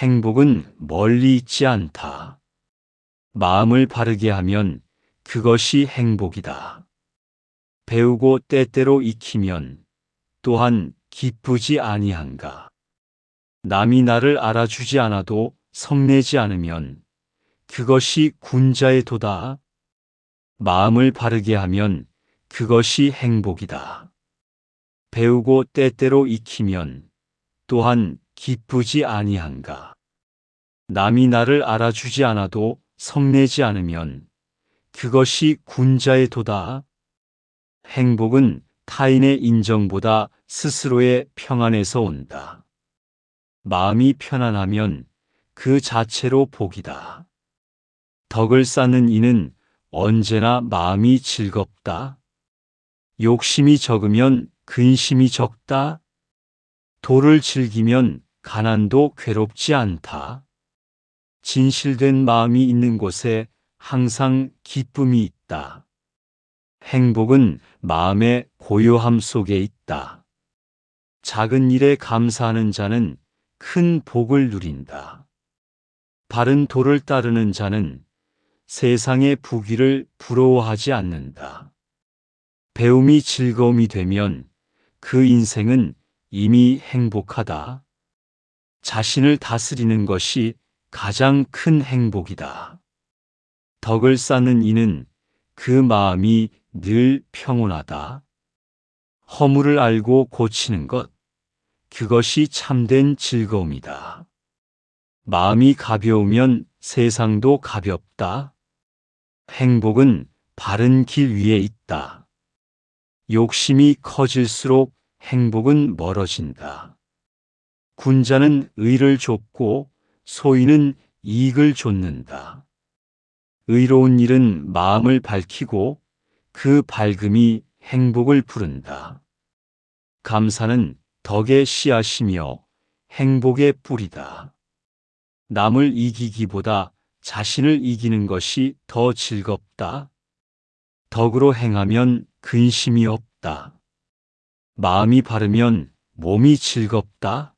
행복은 멀리 있지 않다. 마음을 바르게 하면 그것이 행복이다. 배우고 때때로 익히면 또한 기쁘지 아니한가. 남이 나를 알아주지 않아도 성내지 않으면 그것이 군자의 도다. 마음을 바르게 하면 그것이 행복이다. 배우고 때때로 익히면 또한 기쁘지 아니한가. 남이 나를 알아주지 않아도 성내지 않으면 그것이 군자의 도다. 행복은 타인의 인정보다 스스로의 평안에서 온다. 마음이 편안하면 그 자체로 복이다. 덕을 쌓는 이는 언제나 마음이 즐겁다. 욕심이 적으면 근심이 적다. 도를 즐기면 가난도 괴롭지 않다. 진실된 마음이 있는 곳에 항상 기쁨이 있다. 행복은 마음의 고요함 속에 있다. 작은 일에 감사하는 자는 큰 복을 누린다. 바른 도를 따르는 자는 세상의 부귀를 부러워하지 않는다. 배움이 즐거움이 되면 그 인생은 이미 행복하다. 자신을 다스리는 것이 가장 큰 행복이다. 덕을 쌓는 이는 그 마음이 늘 평온하다. 허물을 알고 고치는 것, 그것이 참된 즐거움이다. 마음이 가벼우면 세상도 가볍다. 행복은 바른 길 위에 있다. 욕심이 커질수록 행복은 멀어진다. 군자는 의를 좇고 소인은 이익을 좇는다. 의로운 일은 마음을 밝히고 그 밝음이 행복을 부른다. 감사는 덕의 씨앗이며 행복의 뿌리다. 남을 이기기보다 자신을 이기는 것이 더 즐겁다. 덕으로 행하면 근심이 없다. 마음이 바르면 몸이 즐겁다.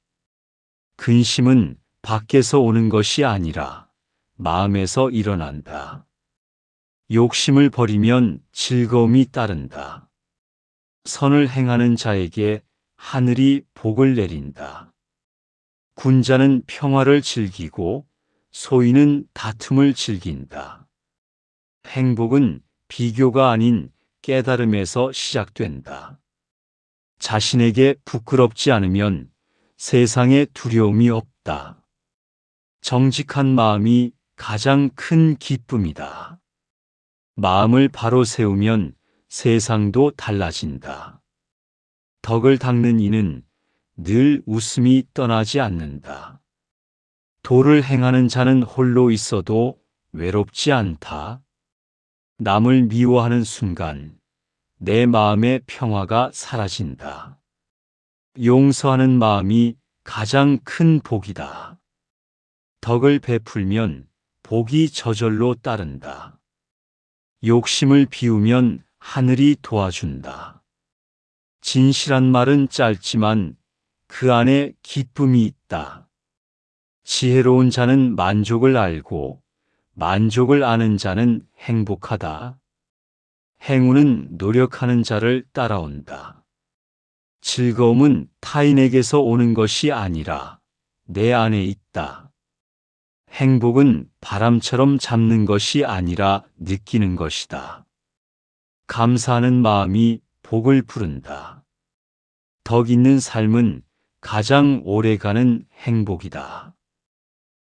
근심은 밖에서 오는 것이 아니라 마음에서 일어난다. 욕심을 버리면 즐거움이 따른다. 선을 행하는 자에게 하늘이 복을 내린다. 군자는 평화를 즐기고 소인은 다툼을 즐긴다. 행복은 비교가 아닌 깨달음에서 시작된다. 자신에게 부끄럽지 않으면 세상에 두려움이 없다. 정직한 마음이 가장 큰 기쁨이다. 마음을 바로 세우면 세상도 달라진다. 덕을 닦는 이는 늘 웃음이 떠나지 않는다. 도를 행하는 자는 홀로 있어도 외롭지 않다. 남을 미워하는 순간 내 마음의 평화가 사라진다. 용서하는 마음이 가장 큰 복이다. 덕을 베풀면 복이 저절로 따른다. 욕심을 비우면 하늘이 도와준다. 진실한 말은 짧지만 그 안에 기쁨이 있다. 지혜로운 자는 만족을 알고 만족을 아는 자는 행복하다. 행운은 노력하는 자를 따라온다. 즐거움은 타인에게서 오는 것이 아니라 내 안에 있다. 행복은 바람처럼 잡는 것이 아니라 느끼는 것이다. 감사하는 마음이 복을 부른다. 덕 있는 삶은 가장 오래가는 행복이다.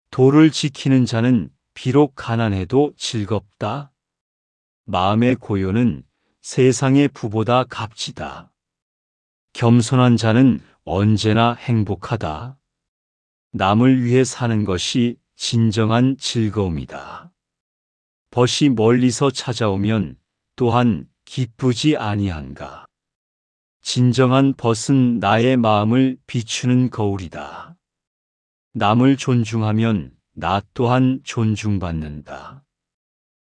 도를 지키는 자는 비록 가난해도 즐겁다. 마음의 고요는 세상의 부보다 값지다. 겸손한 자는 언제나 행복하다. 남을 위해 사는 것이 진정한 즐거움이다. 벗이 멀리서 찾아오면 또한 기쁘지 아니한가. 진정한 벗은 나의 마음을 비추는 거울이다. 남을 존중하면 나 또한 존중받는다.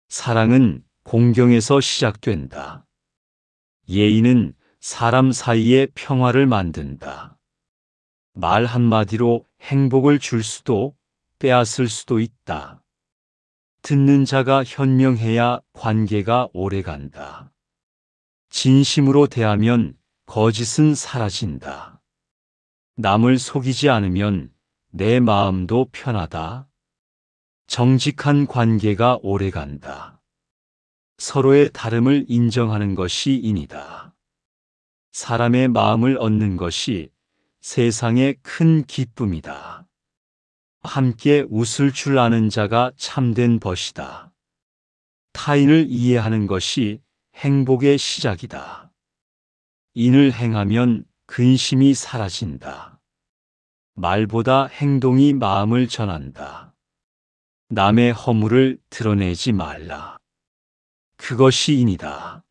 사랑은 공경에서 시작된다. 예의는 사람 사이의 평화를 만든다. 말 한마디로 행복을 줄 수도 빼앗을 수도 있다. 듣는 자가 현명해야 관계가 오래간다. 진심으로 대하면 거짓은 사라진다. 남을 속이지 않으면 내 마음도 편하다. 정직한 관계가 오래간다. 서로의 다름을 인정하는 것이 인이다. 사람의 마음을 얻는 것이 세상의 큰 기쁨이다. 함께 웃을 줄 아는 자가 참된 벗이다. 타인을 이해하는 것이 행복의 시작이다. 인을 행하면 근심이 사라진다. 말보다 행동이 마음을 전한다. 남의 허물을 드러내지 말라. 그것이 인이다.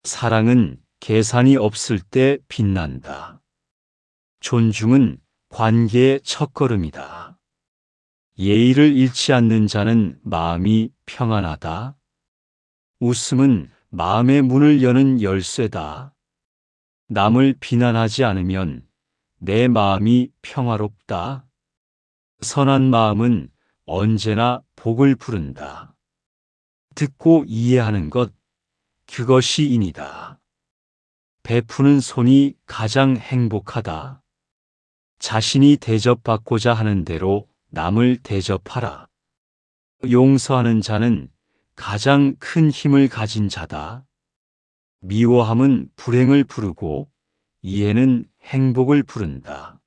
사랑은 계산이 없을 때 빛난다. 존중은 관계의 첫걸음이다. 예의를 잃지 않는 자는 마음이 평안하다. 웃음은 마음의 문을 여는 열쇠다. 남을 비난하지 않으면 내 마음이 평화롭다. 선한 마음은 언제나 복을 부른다. 듣고 이해하는 것, 그것이 인이다. 베푸는 손이 가장 행복하다. 자신이 대접받고자 하는 대로 남을 대접하라. 용서하는 자는 가장 큰 힘을 가진 자다. 미워함은 불행을 부르고 이해는 행복을 부른다.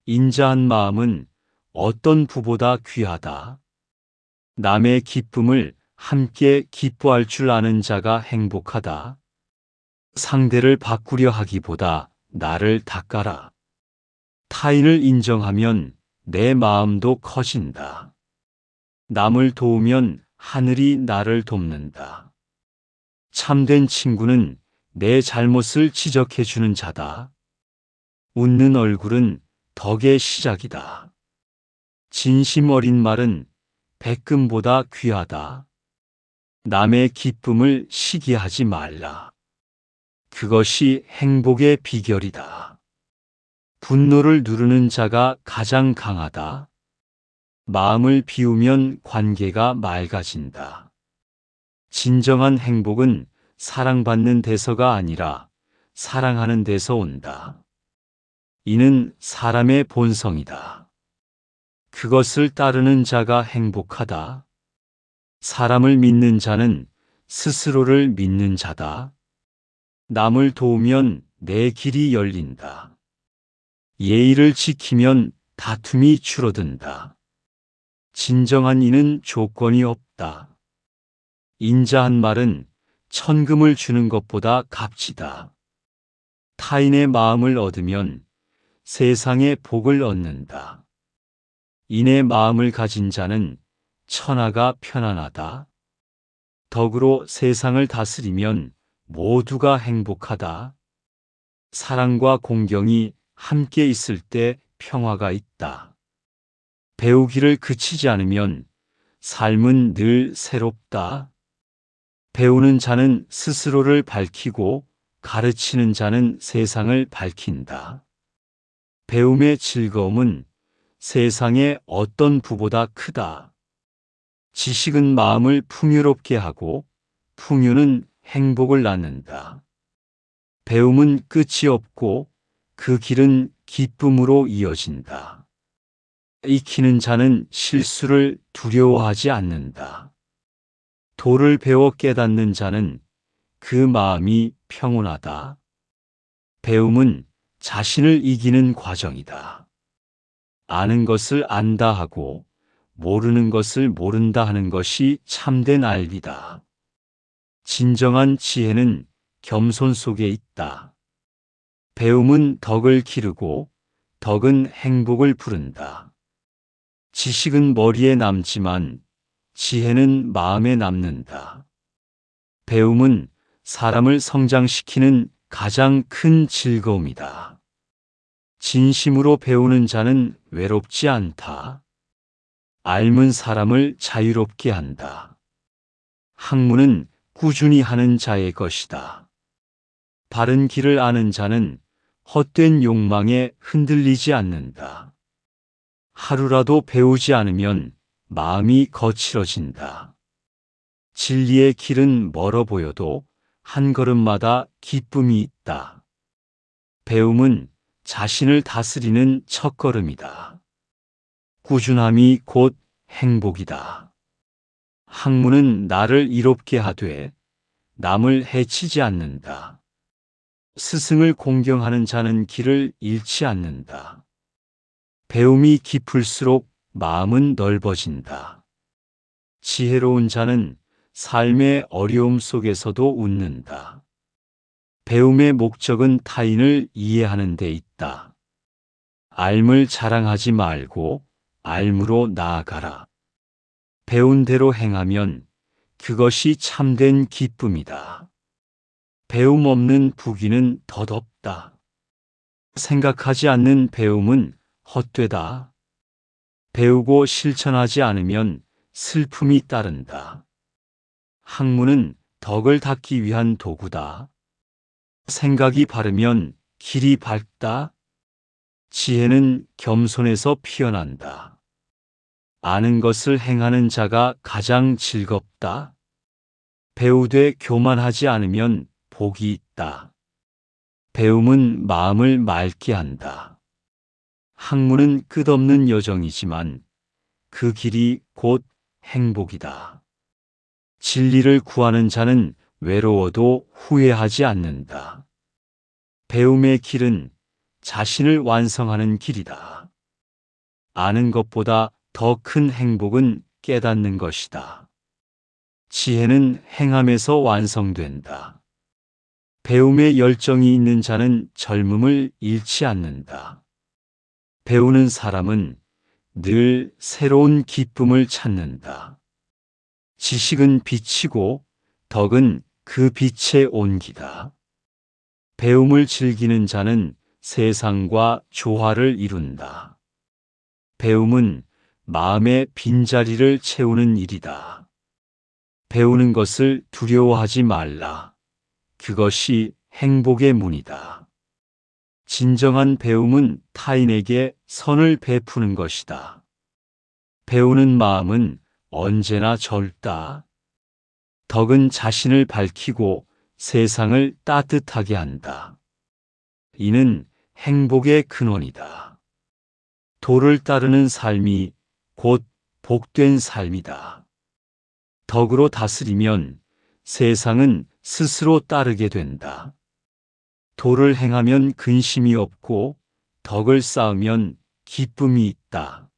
인자한 마음은 어떤 부보다 귀하다. 남의 기쁨을 함께 기뻐할 줄 아는 자가 행복하다. 상대를 바꾸려 하기보다 나를 닦아라. 타인을 인정하면 내 마음도 커진다. 남을 도우면 하늘이 나를 돕는다. 참된 친구는 내 잘못을 지적해 주는 자다. 웃는 얼굴은 덕의 시작이다. 진심 어린 말은 백금보다 귀하다. 남의 기쁨을 시기하지 말라. 그것이 행복의 비결이다. 분노를 누르는 자가 가장 강하다. 마음을 비우면 관계가 맑아진다. 진정한 행복은 사랑받는 데서가 아니라 사랑하는 데서 온다. 이는 사람의 본성이다. 그것을 따르는 자가 행복하다. 사람을 믿는 자는 스스로를 믿는 자다. 남을 도우면 내 길이 열린다. 예의를 지키면 다툼이 줄어든다. 진정한 이는 조건이 없다. 인자한 말은 천금을 주는 것보다 값지다. 타인의 마음을 얻으면 세상의 복을 얻는다. 인의 마음을 가진 자는 천하가 편안하다. 덕으로 세상을 다스리면 모두가 행복하다. 사랑과 공경이 함께 있을 때 평화가 있다. 배우기를 그치지 않으면 삶은 늘 새롭다. 배우는 자는 스스로를 밝히고 가르치는 자는 세상을 밝힌다. 배움의 즐거움은 세상의 어떤 부보다 크다. 지식은 마음을 풍요롭게 하고 풍요는 행복을 낳는다. 배움은 끝이 없고 그 길은 기쁨으로 이어진다. 익히는 자는 실수를 두려워하지 않는다. 도를 배워 깨닫는 자는 그 마음이 평온하다. 배움은 자신을 이기는 과정이다. 아는 것을 안다 하고 모르는 것을 모른다 하는 것이 참된 알리다. 진정한 지혜는 겸손 속에 있다. 배움은 덕을 기르고 덕은 행복을 부른다. 지식은 머리에 남지만 지혜는 마음에 남는다. 배움은 사람을 성장시키는 가장 큰 즐거움이다. 진심으로 배우는 자는 외롭지 않다. 앓는 사람을 자유롭게 한다. 학문은 꾸준히 하는 자의 것이다. 바른 길을 아는 자는 헛된 욕망에 흔들리지 않는다. 하루라도 배우지 않으면 마음이 거칠어진다. 진리의 길은 멀어 보여도 한 걸음마다 기쁨이 있다. 배움은 자신을 다스리는 첫걸음이다. 꾸준함이 곧 행복이다. 학문은 나를 이롭게 하되 남을 해치지 않는다. 스승을 공경하는 자는 길을 잃지 않는다. 배움이 깊을수록 마음은 넓어진다. 지혜로운 자는 삶의 어려움 속에서도 웃는다. 배움의 목적은 타인을 이해하는 데 있다. 앓을 자랑하지 말고 앓므로 나아가라. 배운 대로 행하면 그것이 참된 기쁨이다. 배움 없는 부귀는 덧없다. 생각하지 않는 배움은 헛되다. 배우고 실천하지 않으면 슬픔이 따른다. 학문은 덕을 닦기 위한 도구다. 생각이 바르면 길이 밝다. 지혜는 겸손에서 피어난다. 아는 것을 행하는 자가 가장 즐겁다. 배우되 교만하지 않으면 복이 있다. 배움은 마음을 맑게 한다. 학문은 끝없는 여정이지만 그 길이 곧 행복이다. 진리를 구하는 자는 외로워도 후회하지 않는다. 배움의 길은 자신을 완성하는 길이다. 아는 것보다 더 큰 행복은 깨닫는 것이다. 지혜는 행함에서 완성된다. 배움에 열정이 있는 자는 젊음을 잃지 않는다. 배우는 사람은 늘 새로운 기쁨을 찾는다. 지식은 빛이고 덕은 그 빛의 온기다. 배움을 즐기는 자는 세상과 조화를 이룬다. 배움은 마음의 빈자리를 채우는 일이다. 배우는 것을 두려워하지 말라. 그것이 행복의 문이다. 진정한 배움은 타인에게 선을 베푸는 것이다. 배우는 마음은 언제나 젊다. 덕은 자신을 밝히고 세상을 따뜻하게 한다. 이는 행복의 근원이다. 도를 따르는 삶이 곧 복된 삶이다. 덕으로 다스리면 세상은 스스로 따르게 된다. 도를 행하면 근심이 없고 덕을 쌓으면 기쁨이 있다.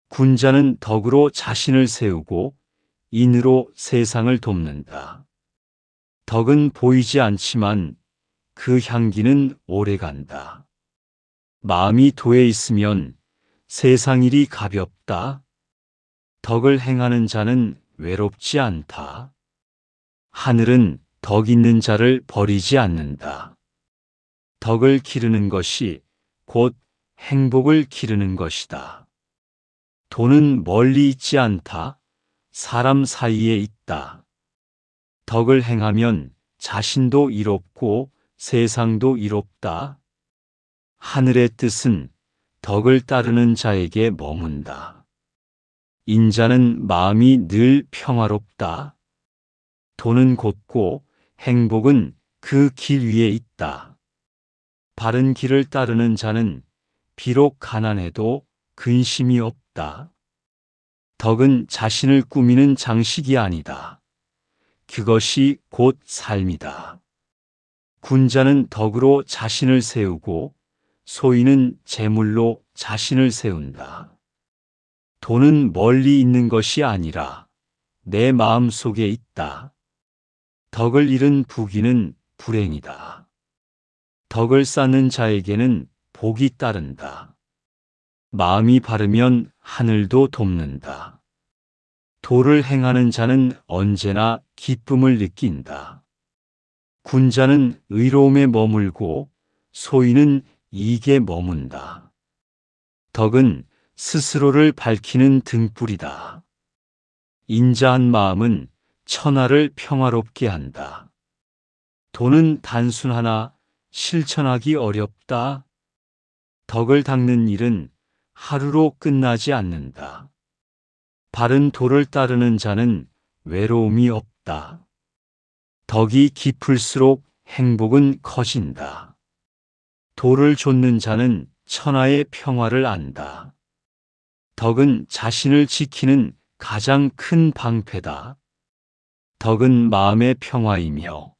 군자는 덕으로 자신을 세우고 인으로 세상을 돕는다. 덕은 보이지 않지만 그 향기는 오래간다. 마음이 도에 있으면 세상 일이 가볍다. 덕을 행하는 자는 외롭지 않다. 하늘은 덕 있는 자를 버리지 않는다. 덕을 기르는 것이 곧 행복을 기르는 것이다. 돈은 멀리 있지 않다. 사람 사이에 있다. 덕을 행하면 자신도 이롭고 세상도 이롭다. 하늘의 뜻은 덕을 따르는 자에게 머문다. 인자는 마음이 늘 평화롭다. 돈은 곧고 행복은 그 길 위에 있다. 바른 길을 따르는 자는 비록 가난해도 근심이 없다. 덕은 자신을 꾸미는 장식이 아니다. 그것이 곧 삶이다. 군자는 덕으로 자신을 세우고 소인은 재물로 자신을 세운다. 돈은 멀리 있는 것이 아니라 내 마음 속에 있다. 덕을 잃은 부귀는 불행이다. 덕을 쌓는 자에게는 복이 따른다. 마음이 바르면 하늘도 돕는다. 도를 행하는 자는 언제나 기쁨을 느낀다. 군자는 의로움에 머물고 소인은 이익에 머문다. 덕은 스스로를 밝히는 등불이다. 인자한 마음은 천하를 평화롭게 한다. 돈은 단순하나 실천하기 어렵다. 덕을 닦는 일은 하루로 끝나지 않는다. 바른 도를 따르는 자는 외로움이 없다. 덕이 깊을수록 행복은 커진다. 도를 좇는 자는 천하의 평화를 안다. 덕은 자신을 지키는 가장 큰 방패다. 덕은 마음의 평화이며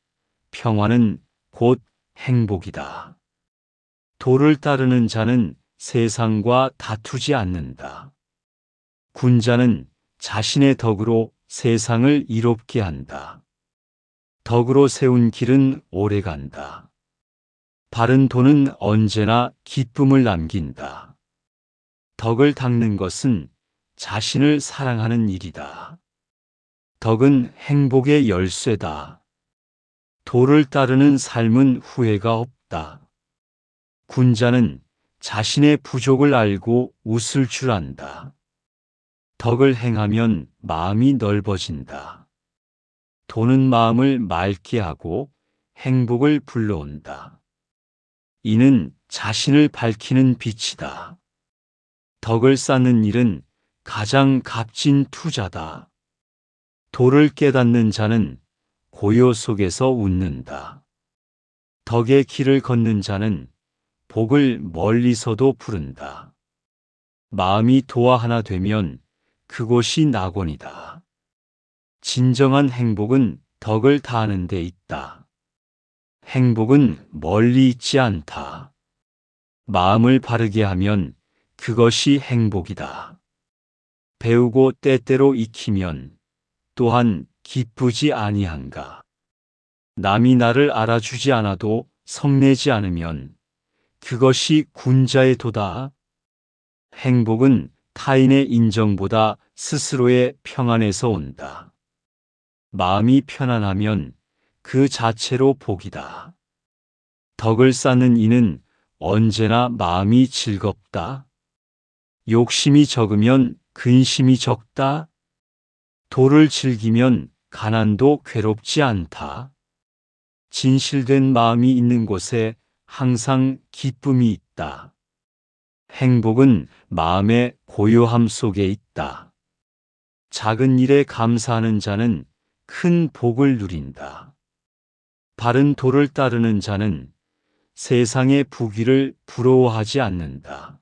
평화는 곧 행복이다. 도를 따르는 자는 세상과 다투지 않는다. 군자는 자신의 덕으로 세상을 이롭게 한다. 덕으로 세운 길은 오래간다. 바른 도는 언제나 기쁨을 남긴다. 덕을 닦는 것은 자신을 사랑하는 일이다. 덕은 행복의 열쇠다. 도를 따르는 삶은 후회가 없다. 군자는 자신의 부족을 알고 웃을 줄 안다. 덕을 행하면 마음이 넓어진다. 도는 마음을 맑게 하고 행복을 불러온다. 이는 자신을 밝히는 빛이다. 덕을 쌓는 일은 가장 값진 투자다. 도를 깨닫는 자는 고요 속에서 웃는다. 덕의 길을 걷는 자는 복을 멀리서도 부른다. 마음이 도와 하나 되면 그곳이 낙원이다. 진정한 행복은 덕을 다하는 데 있다. 행복은 멀리 있지 않다. 마음을 바르게 하면 그것이 행복이다. 배우고 때때로 익히면 또한 기쁘지 아니한가. 남이 나를 알아주지 않아도 성내지 않으면 그것이 군자의 도다. 행복은 타인의 인정보다 스스로의 평안에서 온다. 마음이 편안하면 그 자체로 복이다. 덕을 쌓는 이는 언제나 마음이 즐겁다. 욕심이 적으면 근심이 적다. 도를 즐기면 가난도 괴롭지 않다. 진실된 마음이 있는 곳에 항상 기쁨이 있다. 행복은 마음의 고요함 속에 있다. 작은 일에 감사하는 자는 큰 복을 누린다. 바른 도를 따르는 자는 세상의 부귀를 부러워하지 않는다.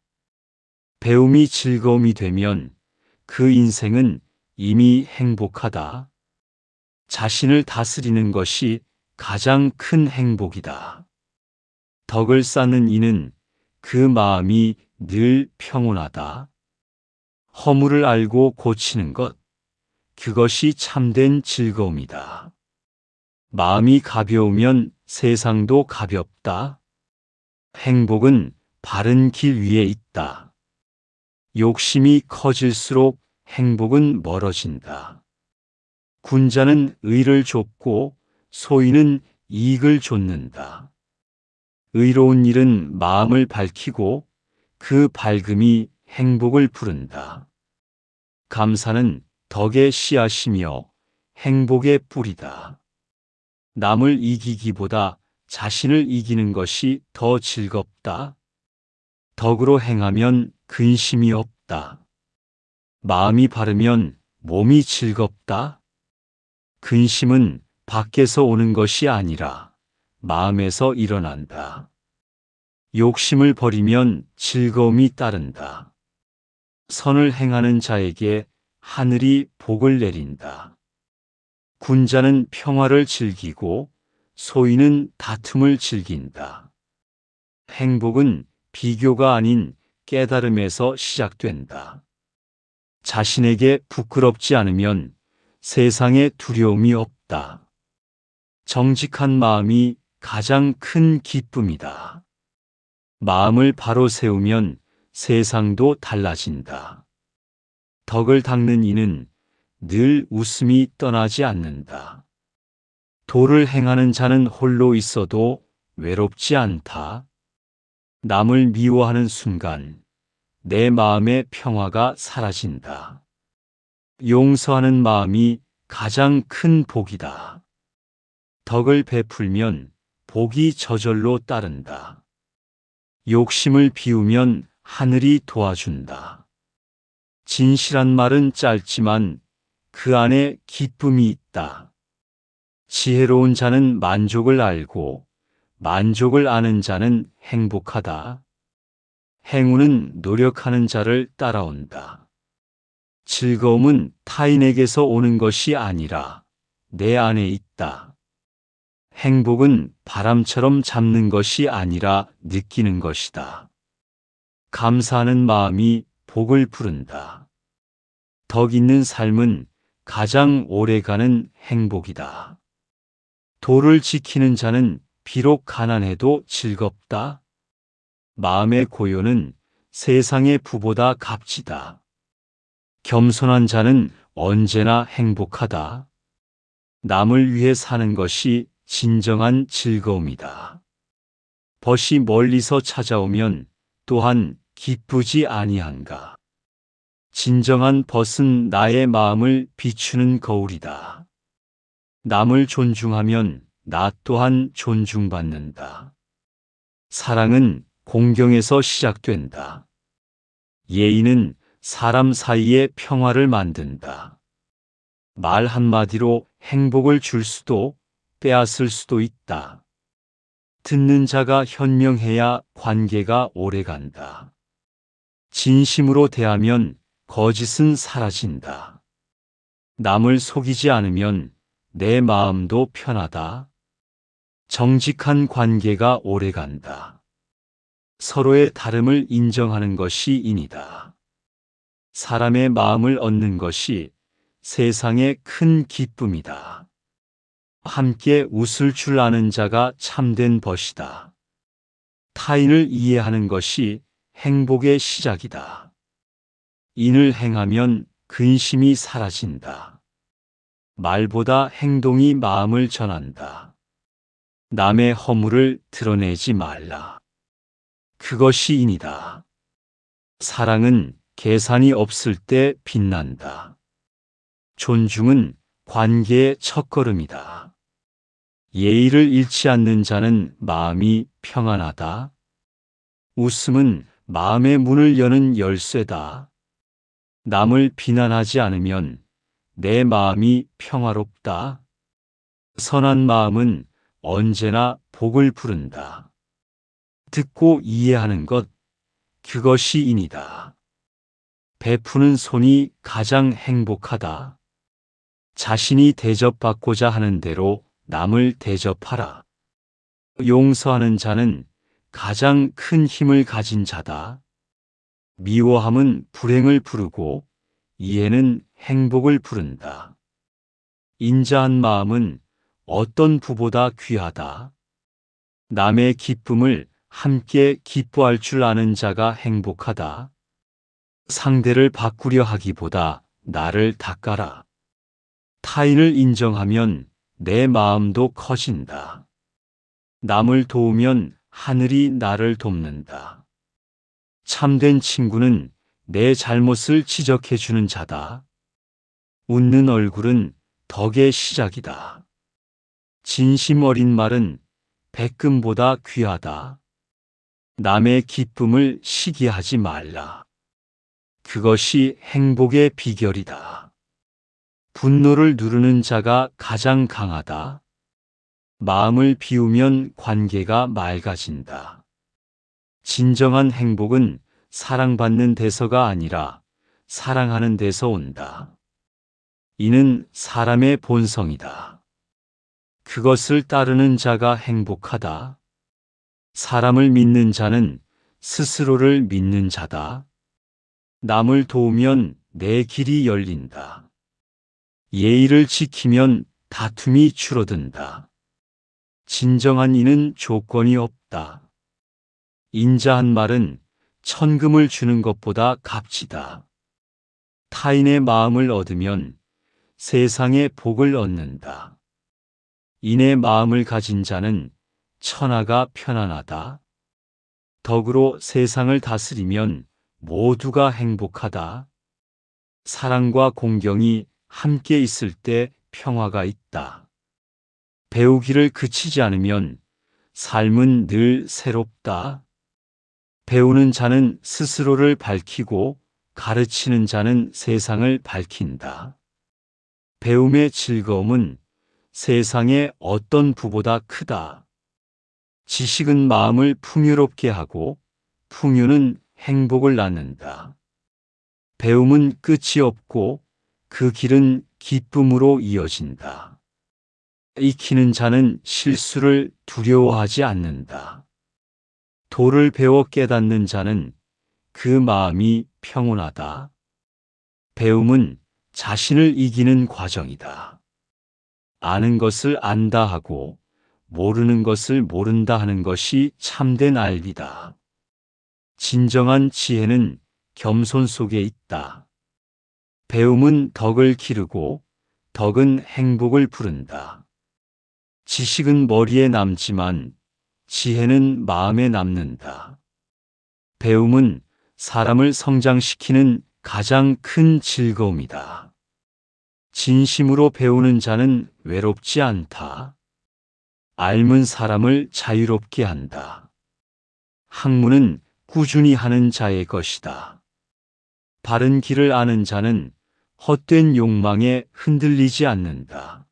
배움이 즐거움이 되면 그 인생은 이미 행복하다. 자신을 다스리는 것이 가장 큰 행복이다. 덕을 쌓는 이는 그 마음이 늘 평온하다. 허물을 알고 고치는 것, 그것이 참된 즐거움이다. 마음이 가벼우면 세상도 가볍다. 행복은 바른 길 위에 있다. 욕심이 커질수록 행복은 멀어진다. 군자는 의를 좇고 소인은 이익을 좇는다. 의로운 일은 마음을 밝히고 그 밝음이 행복을 부른다. 감사는 덕의 씨앗이며 행복의 뿌리다. 남을 이기기보다 자신을 이기는 것이 더 즐겁다. 덕으로 행하면 근심이 없다. 마음이 바르면 몸이 즐겁다. 근심은 밖에서 오는 것이 아니라 마음에서 일어난다. 욕심을 버리면 즐거움이 따른다. 선을 행하는 자에게 하늘이 복을 내린다. 군자는 평화를 즐기고 소인은 다툼을 즐긴다. 행복은 비교가 아닌 깨달음에서 시작된다. 자신에게 부끄럽지 않으면 세상에 두려움이 없다. 정직한 마음이 가장 큰 기쁨이다. 마음을 바로 세우면 세상도 달라진다. 덕을 닦는 이는 늘 웃음이 떠나지 않는다. 도를 행하는 자는 홀로 있어도 외롭지 않다. 남을 미워하는 순간 내 마음의 평화가 사라진다. 용서하는 마음이 가장 큰 복이다. 덕을 베풀면 복이 저절로 따른다. 욕심을 비우면 하늘이 도와준다. 진실한 말은 짧지만 그 안에 기쁨이 있다. 지혜로운 자는 만족을 알고 만족을 아는 자는 행복하다. 행운은 노력하는 자를 따라온다. 즐거움은 타인에게서 오는 것이 아니라 내 안에 있다. 행복은 바람처럼 잡는 것이 아니라 느끼는 것이다. 감사하는 마음이 복을 부른다. 덕 있는 삶은 가장 오래가는 행복이다. 도를 지키는 자는 비록 가난해도 즐겁다. 마음의 고요는 세상의 부보다 값지다. 겸손한 자는 언제나 행복하다. 남을 위해 사는 것이 진정한 즐거움이다. 벗이 멀리서 찾아오면 또한 기쁘지 아니한가. 진정한 벗은 나의 마음을 비추는 거울이다. 남을 존중하면 나 또한 존중받는다. 사랑은 공경에서 시작된다. 예의는 사람 사이의 평화를 만든다. 말 한마디로 행복을 줄 수도 빼앗을 수도 있다. 듣는 자가 현명해야 관계가 오래간다. 진심으로 대하면 거짓은 사라진다. 남을 속이지 않으면 내 마음도 편하다. 정직한 관계가 오래간다. 서로의 다름을 인정하는 것이 인이다. 사람의 마음을 얻는 것이 세상의 큰 기쁨이다. 함께 웃을 줄 아는 자가 참된 벗이다. 타인을 이해하는 것이 행복의 시작이다. 인을 행하면 근심이 사라진다. 말보다 행동이 마음을 전한다. 남의 허물을 드러내지 말라. 그것이 인이다. 사랑은 계산이 없을 때 빛난다. 존중은 관계의 첫걸음이다. 예의를 잃지 않는 자는 마음이 평안하다. 웃음은 마음의 문을 여는 열쇠다. 남을 비난하지 않으면 내 마음이 평화롭다. 선한 마음은 언제나 복을 부른다. 듣고 이해하는 것, 그것이 인이다. 베푸는 손이 가장 행복하다. 자신이 대접받고자 하는 대로 남을 대접하라. 용서하는 자는 가장 큰 힘을 가진 자다. 미워함은 불행을 부르고 이해는 행복을 부른다. 인자한 마음은 어떤 부보다 귀하다. 남의 기쁨을 함께 기뻐할 줄 아는 자가 행복하다. 상대를 바꾸려 하기보다 나를 닦아라. 타인을 인정하면 내 마음도 커진다. 남을 도우면 하늘이 나를 돕는다. 참된 친구는 내 잘못을 지적해주는 자다. 웃는 얼굴은 덕의 시작이다. 진심 어린 말은 백금보다 귀하다. 남의 기쁨을 시기하지 말라. 그것이 행복의 비결이다. 분노를 누르는 자가 가장 강하다. 마음을 비우면 관계가 맑아진다. 진정한 행복은 사랑받는 데서가 아니라 사랑하는 데서 온다. 이는 사람의 본성이다. 그것을 따르는 자가 행복하다. 사람을 믿는 자는 스스로를 믿는 자다. 남을 도우면 내 길이 열린다. 예의를 지키면 다툼이 줄어든다. 진정한 이는 조건이 없다. 인자한 말은 천금을 주는 것보다 값지다. 타인의 마음을 얻으면 세상의 복을 얻는다. 인의 마음을 가진 자는 천하가 편안하다. 덕으로 세상을 다스리면 모두가 행복하다. 사랑과 공경이 함께 있을 때 평화가 있다. 배우기를 그치지 않으면 삶은 늘 새롭다. 배우는 자는 스스로를 밝히고 가르치는 자는 세상을 밝힌다. 배움의 즐거움은 세상의 어떤 부보다 크다. 지식은 마음을 풍요롭게 하고 풍요는 행복을 낳는다. 배움은 끝이 없고 그 길은 기쁨으로 이어진다. 익히는 자는 실수를 두려워하지 않는다. 도를 배워 깨닫는 자는 그 마음이 평온하다. 배움은 자신을 이기는 과정이다. 아는 것을 안다 하고 모르는 것을 모른다 하는 것이 참된 알비다. 진정한 지혜는 겸손 속에 있다. 배움은 덕을 기르고 덕은 행복을 부른다. 지식은 머리에 남지만 지혜는 마음에 남는다. 배움은 사람을 성장시키는 가장 큰 즐거움이다. 진심으로 배우는 자는 외롭지 않다. 앓는 사람을 자유롭게 한다. 학문은 꾸준히 하는 자의 것이다. 바른 길을 아는 자는 헛된 욕망에 흔들리지 않는다.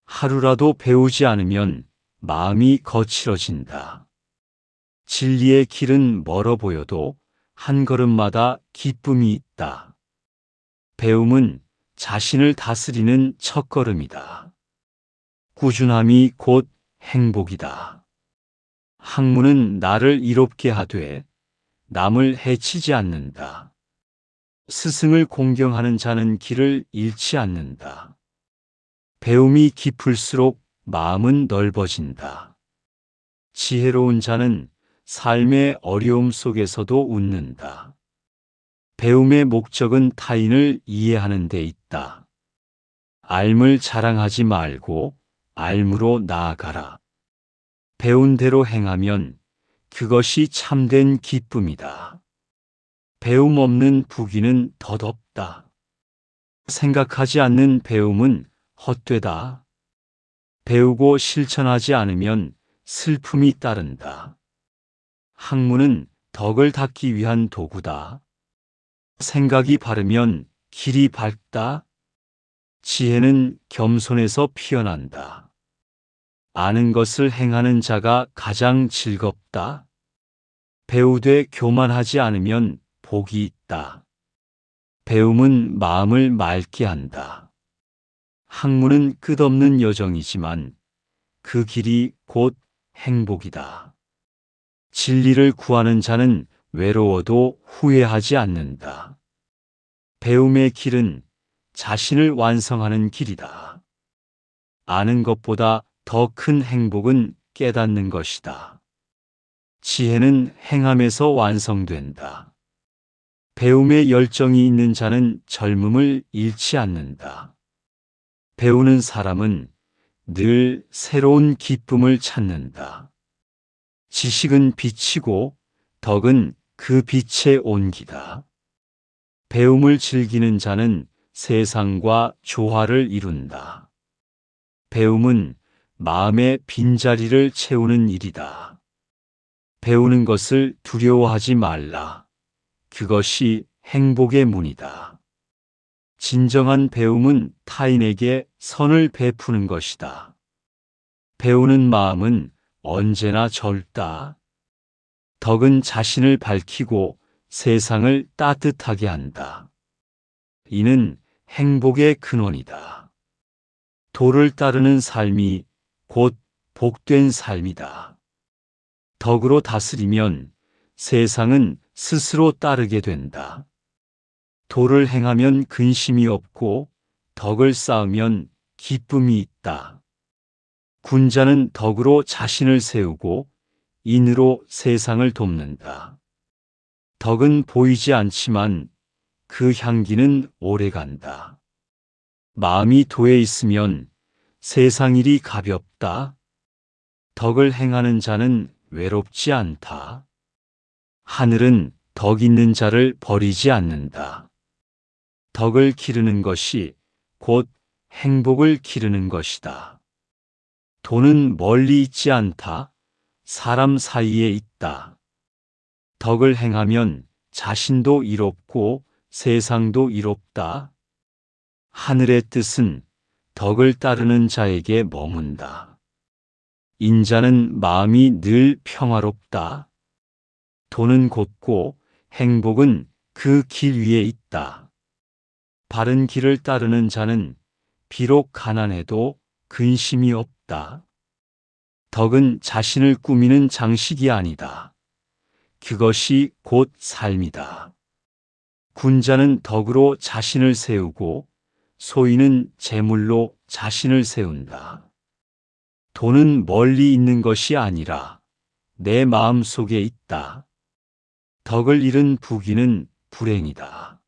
하루라도 배우지 않으면 마음이 거칠어진다. 진리의 길은 멀어 보여도 한 걸음마다 기쁨이 있다. 배움은 자신을 다스리는 첫걸음이다. 꾸준함이 곧 행복이다. 학문은 나를 이롭게 하되 남을 해치지 않는다. 스승을 공경하는 자는 길을 잃지 않는다. 배움이 깊을수록 마음은 넓어진다. 지혜로운 자는 삶의 어려움 속에서도 웃는다. 배움의 목적은 타인을 이해하는 데 있다. 앓을 자랑하지 말고 앓므로 나아가라. 배운 대로 행하면 그것이 참된 기쁨이다. 배움 없는 부귀는 덧없다. 생각하지 않는 배움은 헛되다. 배우고 실천하지 않으면 슬픔이 따른다. 학문은 덕을 닦기 위한 도구다. 생각이 바르면 길이 밝다. 지혜는 겸손에서 피어난다. 아는 것을 행하는 자가 가장 즐겁다. 배우되 교만하지 않으면 복이 있다. 배움은 마음을 맑게 한다. 학문은 끝없는 여정이지만 그 길이 곧 행복이다. 진리를 구하는 자는 외로워도 후회하지 않는다. 배움의 길은 자신을 완성하는 길이다. 아는 것보다 더 큰 행복은 깨닫는 것이다. 지혜는 행함에서 완성된다. 배움에 열정이 있는 자는 젊음을 잃지 않는다. 배우는 사람은 늘 새로운 기쁨을 찾는다. 지식은 빛이고 덕은 그 빛의 온기다. 배움을 즐기는 자는 세상과 조화를 이룬다. 배움은 마음의 빈자리를 채우는 일이다. 배우는 것을 두려워하지 말라. 그것이 행복의 문이다. 진정한 배움은 타인에게 선을 베푸는 것이다. 배우는 마음은 언제나 젊다. 덕은 자신을 밝히고 세상을 따뜻하게 한다. 이는 행복의 근원이다. 도를 따르는 삶이 곧 복된 삶이다. 덕으로 다스리면 세상은 스스로 따르게 된다. 도를 행하면 근심이 없고 덕을 쌓으면 기쁨이 있다. 군자는 덕으로 자신을 세우고 인으로 세상을 돕는다. 덕은 보이지 않지만 그 향기는 오래간다. 마음이 도에 있으면 세상 일이 가볍다. 덕을 행하는 자는 외롭지 않다. 하늘은 덕 있는 자를 버리지 않는다. 덕을 기르는 것이 곧 행복을 기르는 것이다. 도는 멀리 있지 않다. 사람 사이에 있다. 덕을 행하면 자신도 이롭고 세상도 이롭다. 하늘의 뜻은 덕을 따르는 자에게 머문다. 인자는 마음이 늘 평화롭다. 돈은 곧고 행복은 그 길 위에 있다. 바른 길을 따르는 자는 비록 가난해도 근심이 없다. 덕은 자신을 꾸미는 장식이 아니다. 그것이 곧 삶이다. 군자는 덕으로 자신을 세우고 소인은 재물로 자신을 세운다. 돈은 멀리 있는 것이 아니라 내 마음 속에 있다. 덕을 잃은 부귀는 불행이다.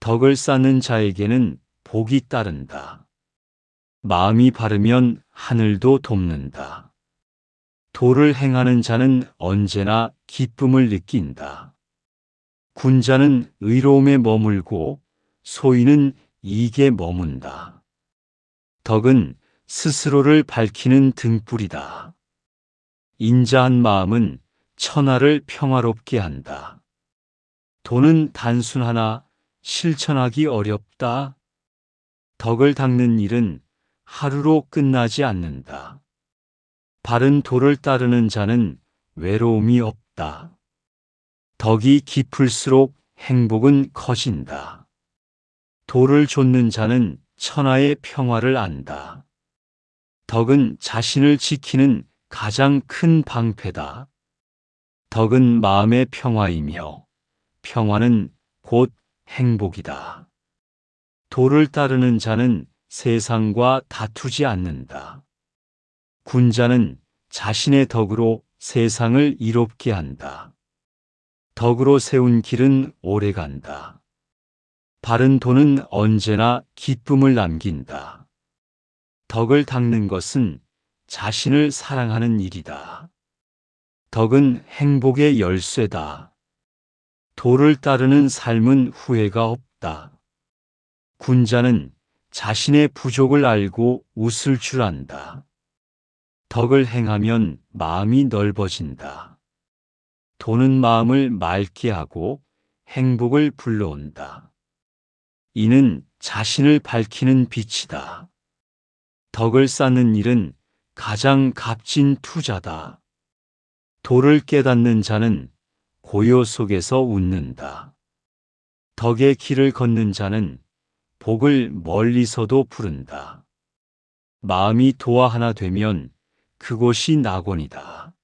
덕을 쌓는 자에게는 복이 따른다. 마음이 바르면 하늘도 돕는다. 도를 행하는 자는 언제나 기쁨을 느낀다. 군자는 의로움에 머물고 소인은 이익에 머문다. 덕은 스스로를 밝히는 등불이다. 인자한 마음은 천하를 평화롭게 한다. 도는 단순하나 실천하기 어렵다. 덕을 닦는 일은 하루로 끝나지 않는다. 바른 도를 따르는 자는 외로움이 없다. 덕이 깊을수록 행복은 커진다. 도를 좇는 자는 천하의 평화를 안다. 덕은 자신을 지키는 가장 큰 방패다. 덕은 마음의 평화이며 평화는 곧 행복이다. 도를 따르는 자는 세상과 다투지 않는다. 군자는 자신의 덕으로 세상을 이롭게 한다. 덕으로 세운 길은 오래간다. 바른 도는 언제나 기쁨을 남긴다. 덕을 닦는 것은 자신을 사랑하는 일이다. 덕은 행복의 열쇠다. 도를 따르는 삶은 후회가 없다. 군자는 자신의 부족을 알고 웃을 줄 안다. 덕을 행하면 마음이 넓어진다. 도는 마음을 맑게 하고 행복을 불러온다. 이는 자신을 밝히는 빛이다. 덕을 쌓는 일은 가장 값진 투자다. 도를 깨닫는 자는 고요 속에서 웃는다. 덕의 길을 걷는 자는 복을 멀리서도 부른다. 마음이 도와 하나 되면 그곳이 낙원이다.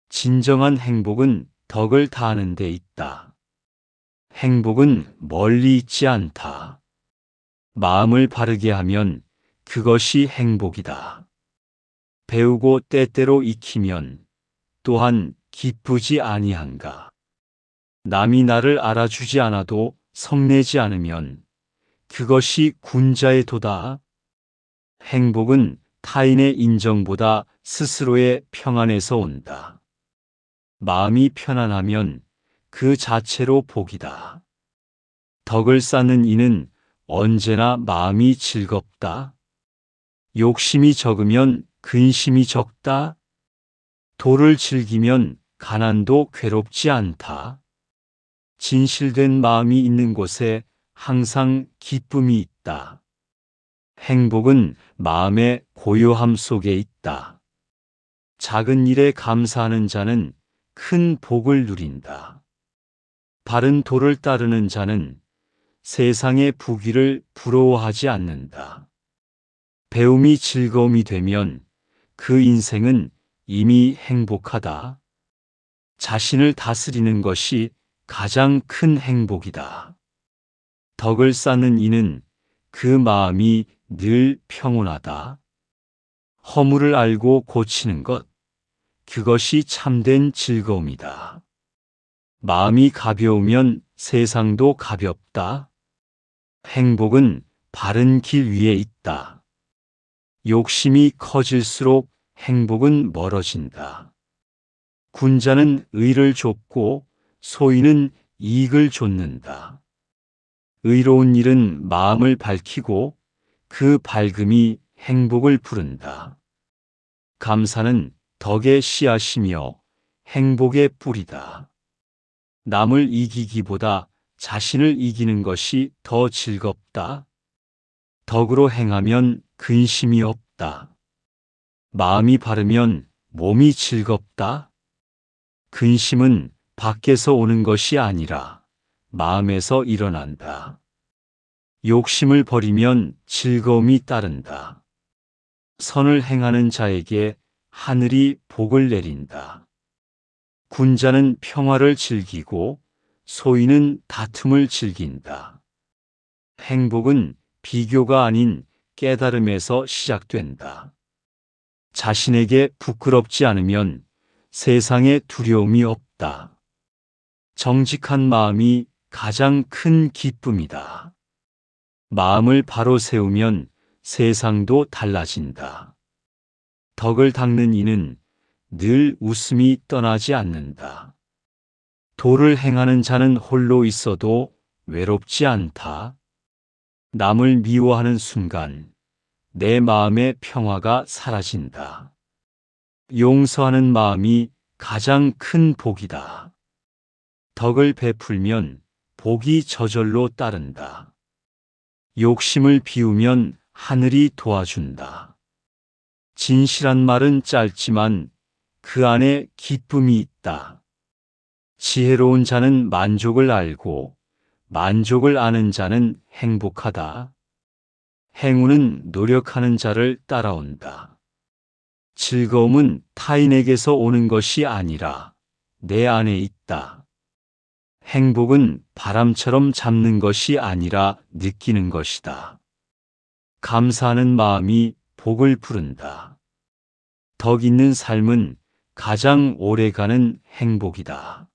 진정한 행복은 덕을 다하는 데 있다. 행복은 멀리 있지 않다. 마음을 바르게 하면 그것이 행복이다. 배우고 때때로 익히면 또한 기쁘지 아니한가. 남이 나를 알아주지 않아도 성내지 않으면 그것이 군자의 도다. 행복은 타인의 인정보다 스스로의 평안에서 온다. 마음이 편안하면 그 자체로 복이다. 덕을 쌓는 이는 언제나 마음이 즐겁다. 욕심이 적으면 근심이 적다. 도를 즐기면 가난도 괴롭지 않다. 진실된 마음이 있는 곳에 항상 기쁨이 있다. 행복은 마음의 고요함 속에 있다. 작은 일에 감사하는 자는 큰 복을 누린다. 바른 도를 따르는 자는 세상의 부귀를 부러워하지 않는다. 배움이 즐거움이 되면 그 인생은 이미 행복하다. 자신을 다스리는 것이 가장 큰 행복이다. 덕을 쌓는 이는 그 마음이 늘 평온하다. 허물을 알고 고치는 것, 그것이 참된 즐거움이다. 마음이 가벼우면 세상도 가볍다. 행복은 바른 길 위에 있다. 욕심이 커질수록 행복은 멀어진다. 군자는 의를 좇고 소인은 이익을 좇는다. 의로운 일은 마음을 밝히고 그 밝음이 행복을 부른다. 감사는 덕의 씨앗이며 행복의 뿌리다. 남을 이기기보다 자신을 이기는 것이 더 즐겁다. 덕으로 행하면 근심이 없다. 마음이 바르면 몸이 즐겁다. 근심은 밖에서 오는 것이 아니라 마음에서 일어난다. 욕심을 버리면 즐거움이 따른다. 선을 행하는 자에게 하늘이 복을 내린다. 군자는 평화를 즐기고 소인은 다툼을 즐긴다. 행복은 비교가 아닌 깨달음에서 시작된다. 자신에게 부끄럽지 않으면 세상에 두려움이 없다. 정직한 마음이 가장 큰 기쁨이다. 마음을 바로 세우면 세상도 달라진다. 덕을 닦는 이는 늘 웃음이 떠나지 않는다. 도를 행하는 자는 홀로 있어도 외롭지 않다. 남을 미워하는 순간 내 마음의 평화가 사라진다. 용서하는 마음이 가장 큰 복이다. 덕을 베풀면 복이 저절로 따른다. 욕심을 비우면 하늘이 도와준다. 진실한 말은 짧지만 그 안에 기쁨이 있다. 지혜로운 자는 만족을 알고 만족을 아는 자는 행복하다. 행운은 노력하는 자를 따라온다. 즐거움은 타인에게서 오는 것이 아니라 내 안에 있다. 행복은 바람처럼 잡는 것이 아니라 느끼는 것이다. 감사하는 마음이 복을 부른다. 덕 있는 삶은 가장 오래가는 행복이다.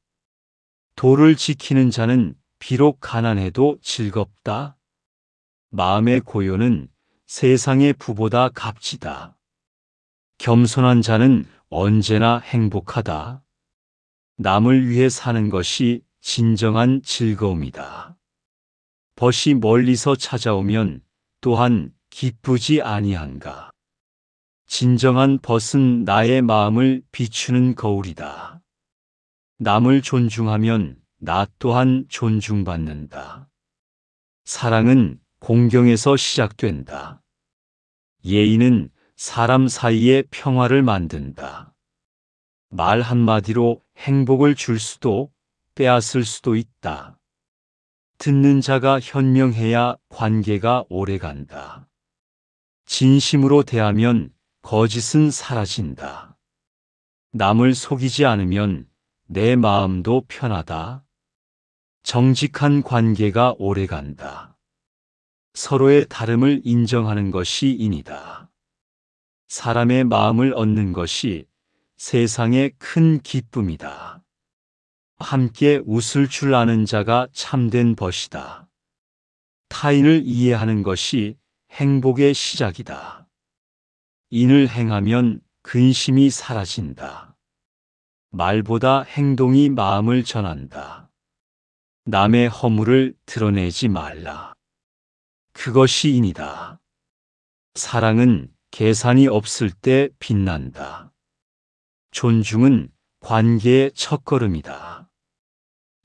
도를 지키는 자는 비록 가난해도 즐겁다. 마음의 고요는 세상의 부보다 값지다. 겸손한 자는 언제나 행복하다. 남을 위해 사는 것이 진정한 즐거움이다. 벗이 멀리서 찾아오면 또한 기쁘지 아니한가. 진정한 벗은 나의 마음을 비추는 거울이다. 남을 존중하면 나 또한 존중받는다. 사랑은 공경에서 시작된다. 예의는 사람 사이의 평화를 만든다. 말 한마디로 행복을 줄 수도 빼앗을 수도 있다. 듣는 자가 현명해야 관계가 오래간다. 진심으로 대하면 거짓은 사라진다. 남을 속이지 않으면 내 마음도 편하다. 정직한 관계가 오래간다. 서로의 다름을 인정하는 것이 인이다. 사람의 마음을 얻는 것이 세상의 큰 기쁨이다. 함께 웃을 줄 아는 자가 참된 벗이다. 타인을 이해하는 것이 행복의 시작이다. 인을 행하면 근심이 사라진다. 말보다 행동이 마음을 전한다. 남의 허물을 드러내지 말라. 그것이 인이다. 사랑은 계산이 없을 때 빛난다. 존중은 관계의 첫걸음이다.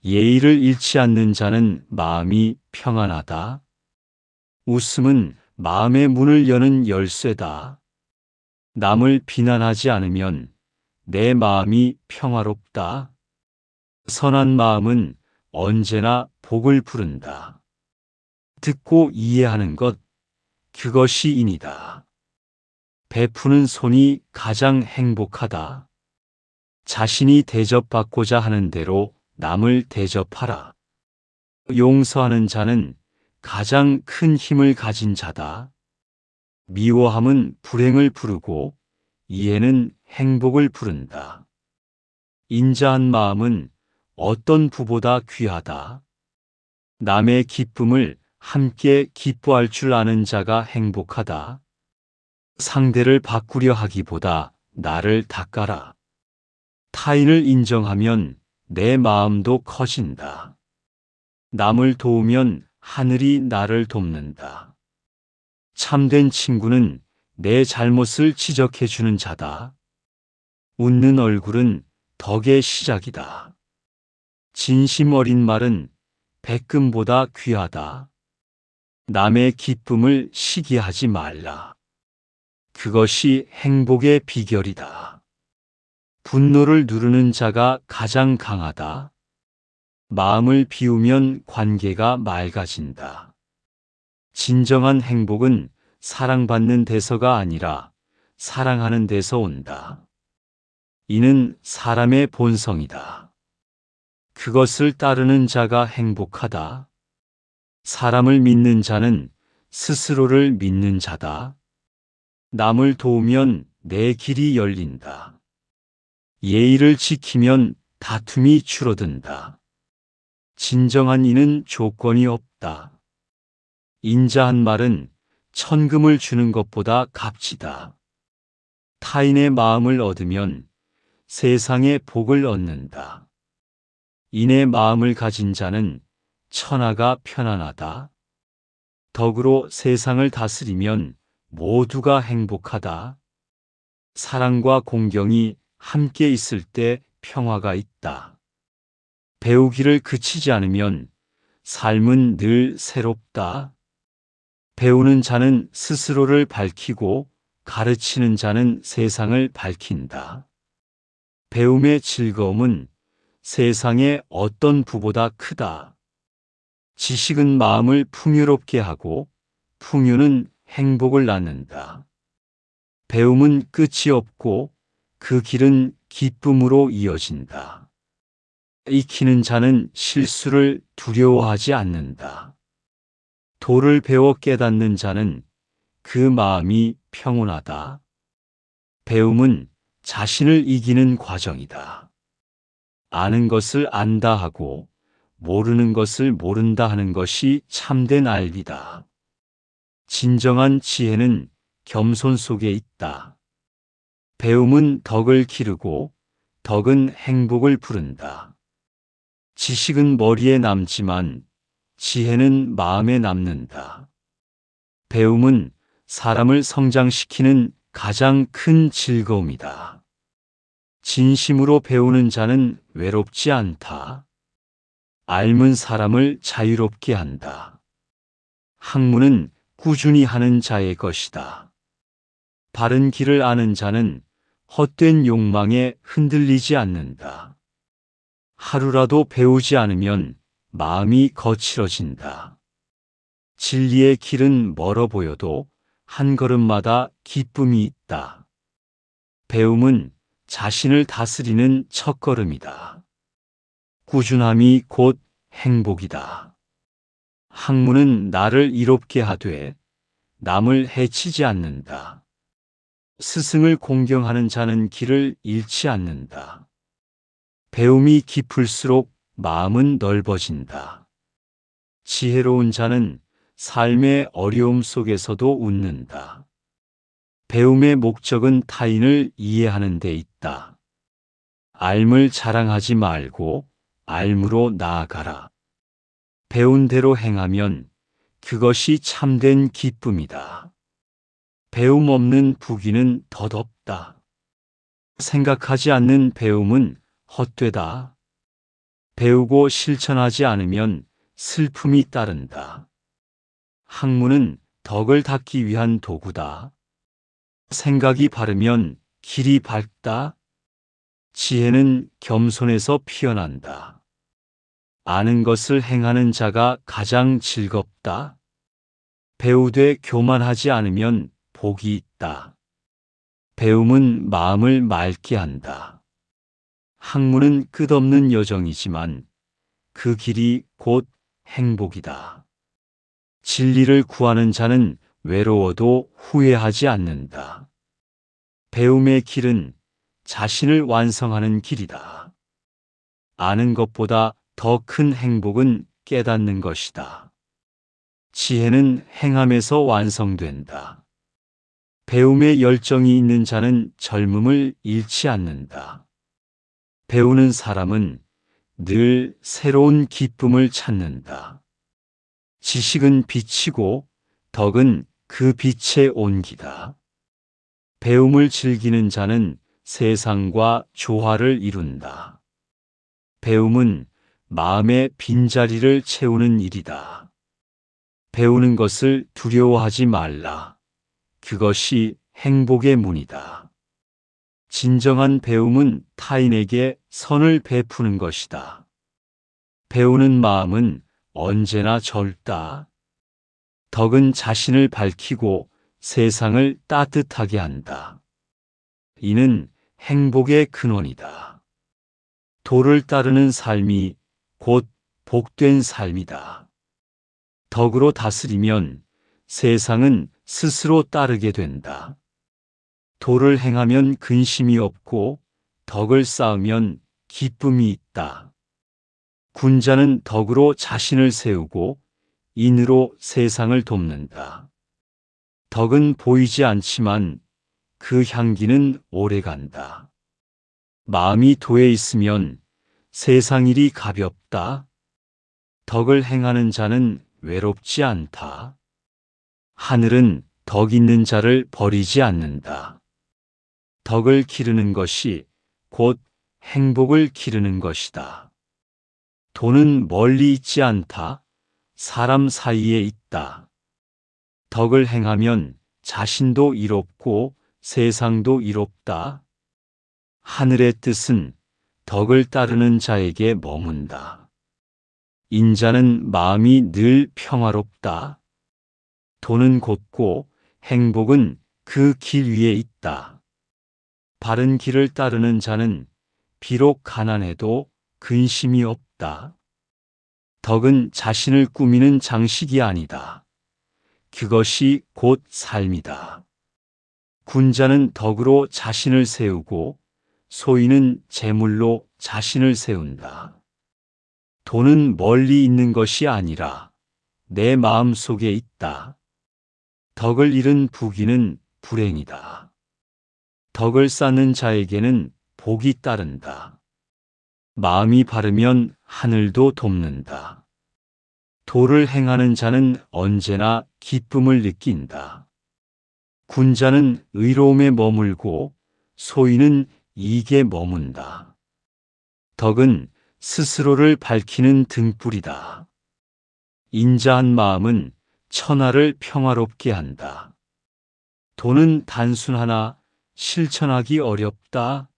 예의를 잃지 않는 자는 마음이 평안하다. 웃음은 마음의 문을 여는 열쇠다. 남을 비난하지 않으면 내 마음이 평화롭다. 선한 마음은 언제나 복을 부른다. 듣고 이해하는 것, 그것이 인이다. 베푸는 손이 가장 행복하다. 자신이 대접받고자 하는 대로 남을 대접하라. 용서하는 자는 가장 큰 힘을 가진 자다. 미워함은 불행을 부르고 이해는 행복을 부른다. 인자한 마음은 어떤 부보다 귀하다. 남의 기쁨을 함께 기뻐할 줄 아는 자가 행복하다. 상대를 바꾸려 하기보다 나를 닦아라. 타인을 인정하면 내 마음도 커진다. 남을 도우면 하늘이 나를 돕는다. 참된 친구는 내 잘못을 지적해주는 자다. 웃는 얼굴은 덕의 시작이다. 진심 어린 말은 백금보다 귀하다. 남의 기쁨을 시기하지 말라. 그것이 행복의 비결이다. 분노를 누르는 자가 가장 강하다. 마음을 비우면 관계가 맑아진다. 진정한 행복은 사랑받는 데서가 아니라 사랑하는 데서 온다. 이는 사람의 본성이다. 그것을 따르는 자가 행복하다. 사람을 믿는 자는 스스로를 믿는 자다. 남을 도우면 내 길이 열린다. 예의를 지키면 다툼이 줄어든다. 진정한 이는 조건이 없다. 인자한 말은 천금을 주는 것보다 값지다. 타인의 마음을 얻으면 세상의 복을 얻는다. 인의 마음을 가진 자는 천하가 편안하다. 덕으로 세상을 다스리면 모두가 행복하다. 사랑과 공경이 함께 있을 때 평화가 있다. 배우기를 그치지 않으면 삶은 늘 새롭다. 배우는 자는 스스로를 밝히고 가르치는 자는 세상을 밝힌다. 배움의 즐거움은 세상의 어떤 부보다 크다. 지식은 마음을 풍요롭게 하고 풍요는 행복을 낳는다. 배움은 끝이 없고 그 길은 기쁨으로 이어진다. 익히는 자는 실수를 두려워하지 않는다. 도를 배워 깨닫는 자는 그 마음이 평온하다. 배움은 자신을 이기는 과정이다. 아는 것을 안다 하고 모르는 것을 모른다 하는 것이 참된 알리다. 진정한 지혜는 겸손 속에 있다. 배움은 덕을 기르고 덕은 행복을 부른다. 지식은 머리에 남지만 지혜는 마음에 남는다. 배움은 사람을 성장시키는 가장 큰 즐거움이다. 진심으로 배우는 자는 외롭지 않다. 앓는 사람을 자유롭게 한다. 학문은 꾸준히 하는 자의 것이다. 바른 길을 아는 자는 헛된 욕망에 흔들리지 않는다. 하루라도 배우지 않으면 마음이 거칠어진다. 진리의 길은 멀어 보여도 한 걸음마다 기쁨이 있다. 배움은 자신을 다스리는 첫걸음이다. 꾸준함이 곧 행복이다. 학문은 나를 이롭게 하되 남을 해치지 않는다. 스승을 공경하는 자는 길을 잃지 않는다. 배움이 깊을수록 마음은 넓어진다. 지혜로운 자는 삶의 어려움 속에서도 웃는다. 배움의 목적은 타인을 이해하는 데 있다. 앓을 자랑하지 말고 앓음으로 나아가라. 배운 대로 행하면 그것이 참된 기쁨이다. 배움 없는 부귀는 덧없다. 생각하지 않는 배움은 헛되다. 배우고 실천하지 않으면 슬픔이 따른다. 학문은 덕을 닦기 위한 도구다. 생각이 바르면 길이 밝다. 지혜는 겸손에서 피어난다. 아는 것을 행하는 자가 가장 즐겁다. 배우되 교만하지 않으면 복이 있다. 배움은 마음을 맑게 한다. 학문은 끝없는 여정이지만 그 길이 곧 행복이다. 진리를 구하는 자는 외로워도 후회하지 않는다. 배움의 길은 자신을 완성하는 길이다. 아는 것보다 더 큰 행복은 깨닫는 것이다. 지혜는 행함에서 완성된다. 배움에 열정이 있는 자는 젊음을 잃지 않는다. 배우는 사람은 늘 새로운 기쁨을 찾는다. 지식은 빛이고 덕은 그 빛의 온기다. 배움을 즐기는 자는 세상과 조화를 이룬다. 배움은 마음의 빈자리를 채우는 일이다. 배우는 것을 두려워하지 말라. 그것이 행복의 문이다. 진정한 배움은 타인에게 선을 베푸는 것이다. 배우는 마음은 언제나 젊다. 덕은 자신을 밝히고 세상을 따뜻하게 한다. 이는 행복의 근원이다. 도를 따르는 삶이 곧 복된 삶이다. 덕으로 다스리면 세상은 스스로 따르게 된다. 도를 행하면 근심이 없고 덕을 쌓으면 기쁨이 있다. 군자는 덕으로 자신을 세우고 인으로 세상을 돕는다. 덕은 보이지 않지만 그 향기는 오래간다. 마음이 도에 있으면 세상 일이 가볍다. 덕을 행하는 자는 외롭지 않다. 하늘은 덕 있는 자를 버리지 않는다. 덕을 기르는 것이 곧 행복을 기르는 것이다. 도는 멀리 있지 않다. 사람 사이에 있다. 덕을 행하면 자신도 이롭고 세상도 이롭다. 하늘의 뜻은 덕을 따르는 자에게 머문다. 인자는 마음이 늘 평화롭다. 도는 곧고 행복은 그 길 위에 있다. 바른 길을 따르는 자는 비록 가난해도 근심이 없다. 덕은 자신을 꾸미는 장식이 아니다. 그것이 곧 삶이다. 군자는 덕으로 자신을 세우고 소인은 재물로 자신을 세운다. 도는 멀리 있는 것이 아니라 내 마음 속에 있다. 덕을 잃은 부귀는 불행이다. 덕을 쌓는 자에게는 복이 따른다. 마음이 바르면 하늘도 돕는다. 도를 행하는 자는 언제나 기쁨을 느낀다. 군자는 의로움에 머물고 소인은 이익에 머문다. 덕은 스스로를 밝히는 등불이다. 인자한 마음은 천하를 평화롭게 한다. 도는 단순하나 실천하기 어렵다.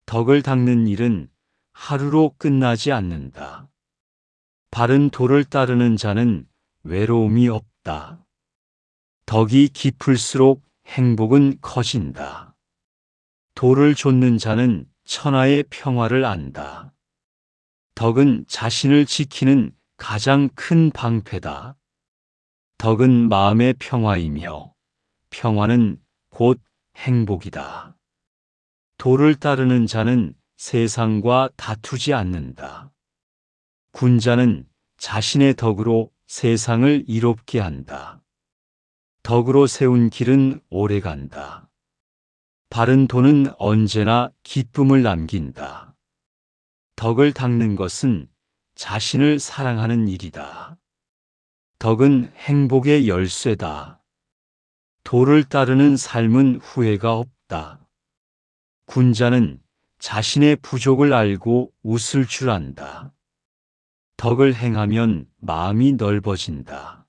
덕을 닦는 일은 하루로 끝나지 않는다. 바른 도를 따르는 자는 외로움이 없다. 덕이 깊을수록 행복은 커진다. 도를 좇는 자는 천하의 평화를 안다. 덕은 자신을 지키는 가장 큰 방패다. 덕은 마음의 평화이며 평화는 곧 행복이다. 도를 따르는 자는 세상과 다투지 않는다. 군자는 자신의 덕으로 세상을 이롭게 한다. 덕으로 세운 길은 오래간다. 바른 도는 언제나 기쁨을 남긴다. 덕을 닦는 것은 자신을 사랑하는 일이다. 덕은 행복의 열쇠다. 도를 따르는 삶은 후회가 없다. 군자는 자신의 부족을 알고 웃을 줄 안다. 덕을 행하면 마음이 넓어진다.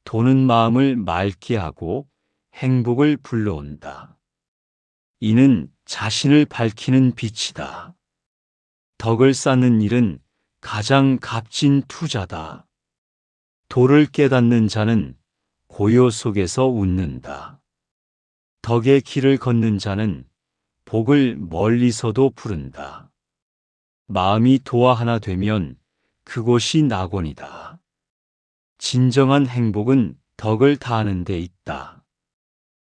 도는 마음을 맑게 하고 행복을 불러온다. 이는 자신을 밝히는 빛이다. 덕을 쌓는 일은 가장 값진 투자다. 도를 깨닫는 자는 고요 속에서 웃는다. 덕의 길을 걷는 자는 복을 멀리서도 부른다. 마음이 도와 하나 되면 그곳이 낙원이다. 진정한 행복은 덕을 다하는 데 있다.